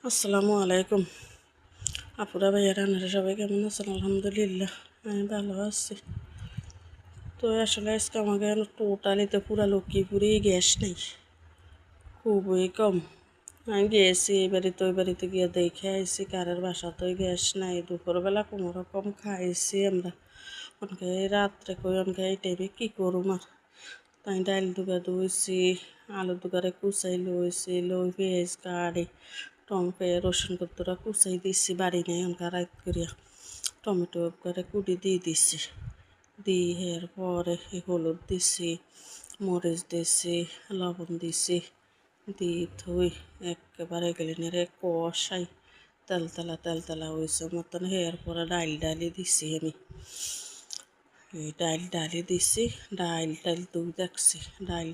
আসসালামু আলাইকুম আপুরা ভাইয়ারা আপনারা সবাই কেমন আছেন? আলহামদুলিল্লাহ আমি ভালো আছি। তো আসলে আজকে আমাকে টোটালিতে পুরা লক্ষ্মীপুরেই গ্যাস নেই, খুবই কম। আমি গিয়েছি এই বাড়িতে ওই বাড়িতে গিয়ে দেখে আইসি কারের বাসাতেই গ্যাস নাই। দুপুরবেলা কোনো রকম খাইছি আমরা, অনকে রাত্রে কই অনকে এই টাইমে কী করুম আর। তাই ডাইল দুগা ধুইছি, আলু দুগারে কুচাই লইছি, লই পেঁয়াজ কাটি টমেটো রসুন কতটা কুচাই দিছি, বাড়ি নেই অনকা রাত করিয়া টমেটো করে কুটি দিয়ে দিছি। দিয়ে পরে হলুদ দিছি, মরিচ দিছি, লবণ দিছি, দিয়ে থুই একেবারে গেলিনেরে কষাই তেলতলা হয়েছে মতন। পরে ডালি দিছি আমি, এই ডালি দিছি, ডাইল দুই দেখছি,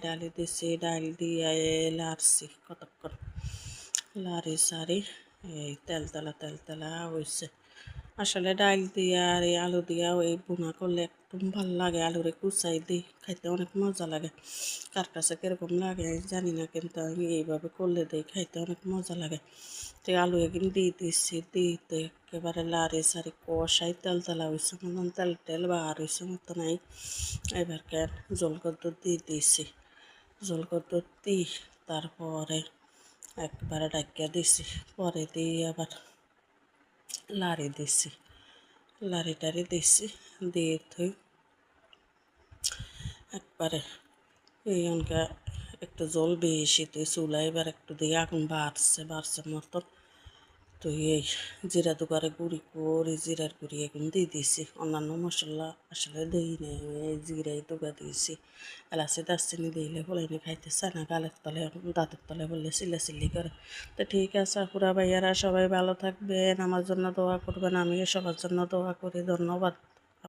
ডালি দিছি, ডাইল দিয়ে লাড়ছি কতক্ষণ, লাড়ি সারি এই তেলতলা হয়েছে। আসলে ডাইল দিয়া আর এই আলু দিয়া এই বোনা করলে একদম ভাল লাগে। আলুরে কুচাই দিই খাইতে অনেক মজা লাগে। কার কাছে কীরকম লাগে আমি জানি না, কিন্তু আমি এইভাবে করলে দিই খাইতে অনেক মজা লাগে। তো আলু একদিন দিয়ে দিচ্ছি, দিতে একেবারে লাড়ি সারি কষাই তেলতলা হয়েছে মতন, তেল বার হয়েছে মতো নাই। এবার কেন জল কদ্দুর দিয়ে দিছি, জল কদ্দুর দিই তারপরে একবারে ডাকিয়া দিছি, পরে দিয়ে আবার লাড়ি দিছি, লাড়ি দিছি, দিয়ে থই একবারে এই অনকা একটু জল বেশি তুই চুলা এবার একটু দিয়ে আগুন বাড়ছে মতন। তো এই জিরা দুবারে গুঁড়ি করে জিরার গুঁড়ি এখন দিয়ে দিছি, অন্যান্য মশলা আসলে দিই নেই, এই জিরাই দুগা দিয়েছি। এলাচি দারচিনি দিলে হলাইনি খাইতে চায় না, গালের তলে দাঁতের তলে বললে চিল্লাচিল্লি করে। তো ঠিক আছে আপুরা ভাইয়ারা সবাই ভালো থাকবেন, আমার জন্য দোয়া করবেন, আমিও সবার জন্য দোয়া করি। ধন্যবাদ।